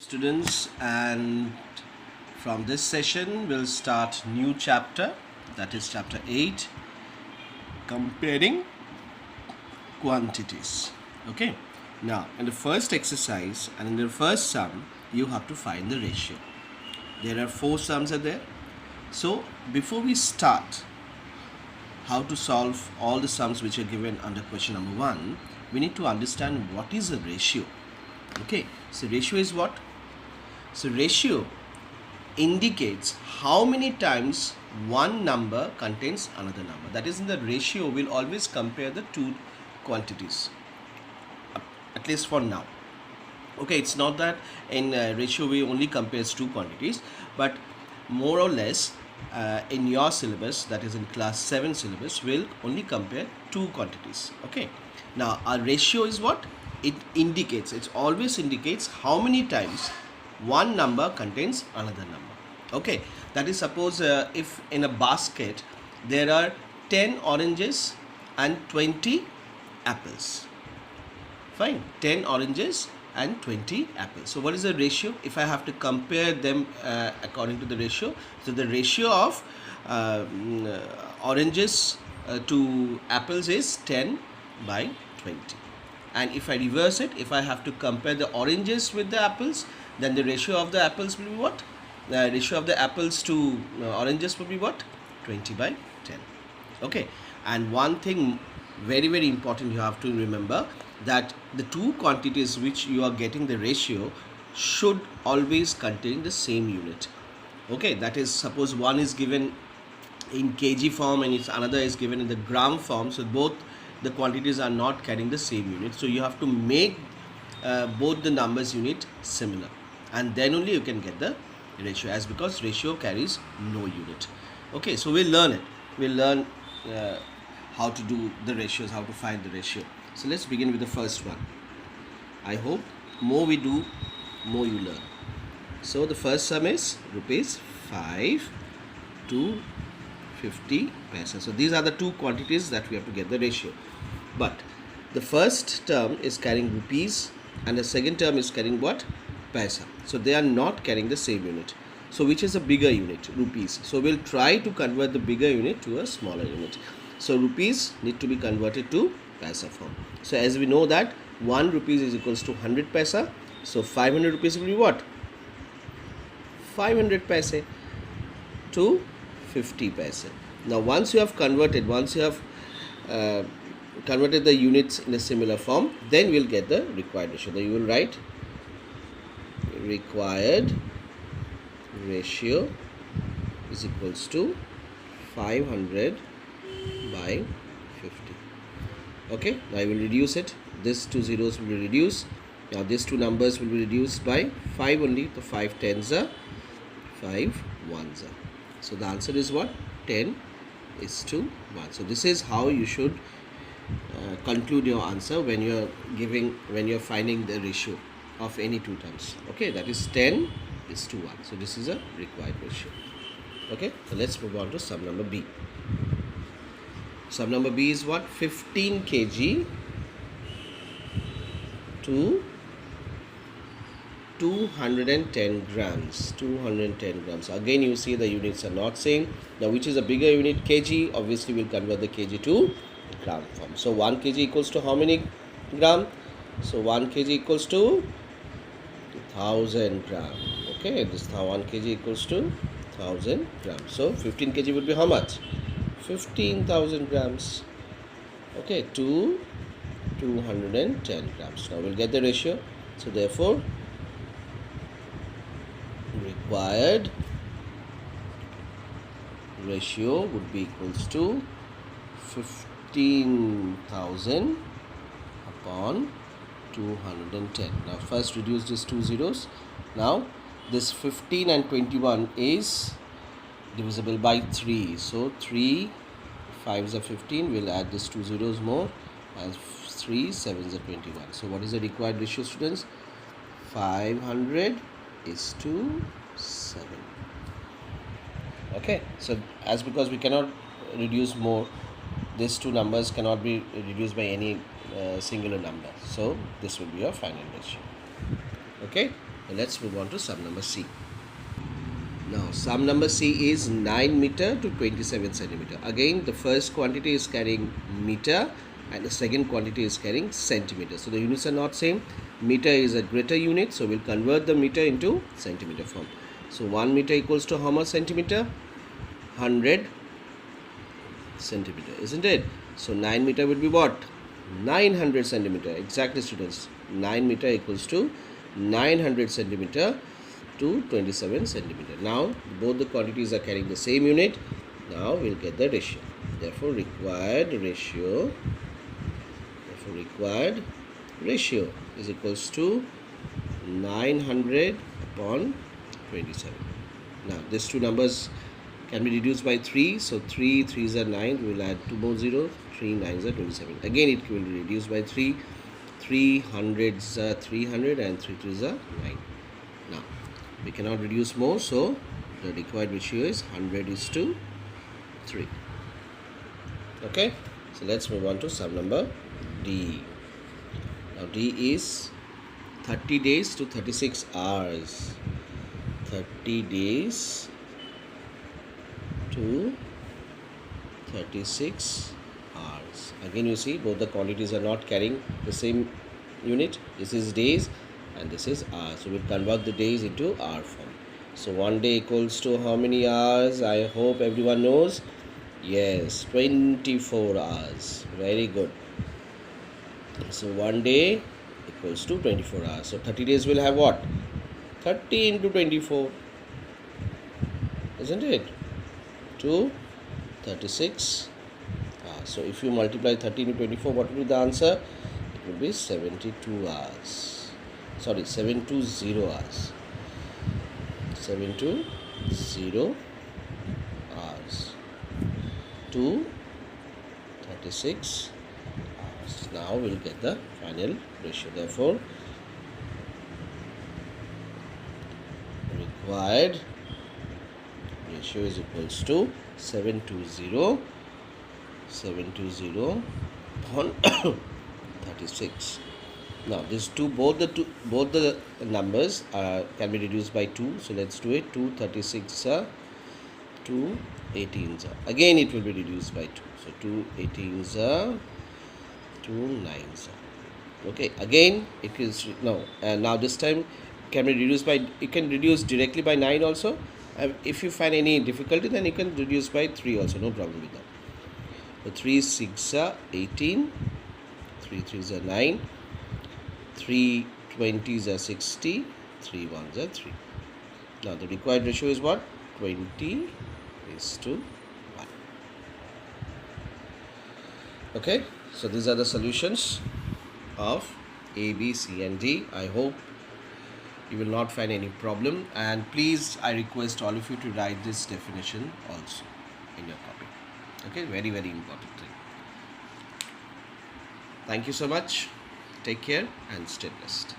students, and from this session we'll start new chapter, that is chapter 8, comparing quantities. Okay, now in the first exercise and in the first sum you have to find the ratio. There are 4 sums are there. So before we start how to solve all the sums which are given under question number 1, we need to understand what is a ratio. Okay, so ratio is what? So ratio indicates how many times one number contains another number. That is, in the ratio we'll always compare the two quantities, at least for now. Okay, it's not that in ratio we only compares two quantities, but more or less in your syllabus, that is in class 7 syllabus, we'll only compare two quantities. Okay, now our ratio is what? It always indicates how many times one number contains another number. Okay, that is, suppose if in a basket there are 10 oranges and 20 apples. Fine, 10 oranges and 20 apples. So what is the ratio? If I have to compare them according to the ratio, so the ratio of oranges to apples is 10 by 20. And if I reverse it, if I have to compare the oranges with the apples, then the ratio of the apples will be what? The ratio of the apples to oranges will be what? 20 by 10. Okay, and one thing very, very important you have to remember, that the two quantities which you are getting the ratio should always contain the same unit. Okay, that is, suppose one is given in kg form and another is given in the gram form, so both the quantities are not carrying the same unit. So you have to make both the numbers unit similar, and then only you can get the ratio, as because ratio carries no unit. Okay, so we'll learn it. We'll learn how to do the ratios, how to find the ratio. So let's begin with the first one. I hope more we do, more you learn. So the first sum is rupees 5 to 50 paisa. So these are the two quantities that we have to get the ratio. But the first term is carrying rupees and the second term is carrying what? Paisa. So they are not carrying the same unit. So which is a bigger unit? Rupees. So we'll try to convert the bigger unit to a smaller unit. So rupees need to be converted to paisa form. So as we know that 1 rupees is equals to 100 paisa. So 500 rupees will be what? 500 paise to 50 paise. Now once you have converted, converted the units in a similar form, then we'll get the required ratio. Then you will write required ratio is equals to 500 by 50. Okay, now I will reduce it. These two zeros will be reduced. Now these two numbers will be reduced by 5 only. The 5 tens are 5 ones are. So the answer is what? 10 is to 1. So this is how you should conclude your answer when you're finding the ratio of any two terms. Okay, that is 10 is to 1. So this is a required ratio. Okay, so let's move on to sum number B. Sum number B is what? 15 kg to 210 grams. 210 grams. Again, you see the units are not same. Now, which is a bigger unit? Kg. Obviously, we'll convert the kg to gram form. So, 1 kg equals to how many gram? So, 1 kg equals to 1000 gram. Okay, this 1 kg equals to 1000 grams. So, 15 kg would be how much? 15,000 grams. Okay, to 210 grams. Now, we'll get the ratio. So, therefore, required ratio would be equals to 15,000 upon 210. Now first reduce these two zeros. Now this 15 and 21 is divisible by 3. So 3 5s are 15. We'll add these two zeros more, as 3 7s are 21. So what is the required ratio, students? 500 is to 7. Okay, so as because we cannot reduce more, these two numbers cannot be reduced by any singular number, so this will be your final ratio. Okay, And let's move on to sum number C. Now sum number C is 9 meter to 27 centimeter. Again, the first quantity is carrying meter and the second quantity is carrying centimeter. So the units are not same. Meter is a greater unit, so we'll convert the meter into centimeter form. So 1 meter equals to how much centimeter? 100 centimeter, isn't it? So 9 meter will be what? 900 centimeter. Exactly, students. 9 meter equals to 900 centimeter to 27 centimeter. Now both the quantities are carrying the same unit. Now we'll get the ratio. Therefore required ratio is equals to 900 upon 27. Now these two numbers can be reduced by 3. So 3 3s are 9. We will add 2 more 0. 3 9s are 27. Again it will be reduced by 3. 3 hundreds are 300 and 3 2s are 9. Now we cannot reduce more, so the required ratio is 100 is to 3. Okay, so let's move on to sum number D. Now D is 30 days to 36 hours. 30 days to 36 hours. Again you see both the quantities are not carrying the same unit. This is days and this is hours. So we'll convert the days into hour form. So 1 day equals to how many hours? I hope everyone knows. Yes, 24 hours. Very good. So 1 day equals to 24 hours. So 30 days will have what? 30 into 24. Isn't it? To 36 hours. So if you multiply 30 into 24, what will be the answer? It will be 72 hours. Sorry, 720 hours. 720 hours to 36 hours. Now we'll get the final ratio. Therefore, required ratio is equals to 720 upon 36. Now this both the numbers can be reduced by 2. So let's do it. 2 36 are 2 18s are. Again it will be reduced by 2. So 2 18s are 2 9s are. Okay, again it is no. Now this time can be reduced by, you can reduce directly by 9 also. If you find any difficulty, then you can reduce by 3 also, no problem with that. So 3 6 are 18, 3 3s are 9, 3 20s are 60, 3 1s are 3. Now the required ratio is what? 20 is to 1. Okay, so these are the solutions of A, B, C and D. I hope you will not find any problem, and please I request all of you to write this definition also in your copy. Okay, very very important thing. Thank you so much. Take care and stay blessed.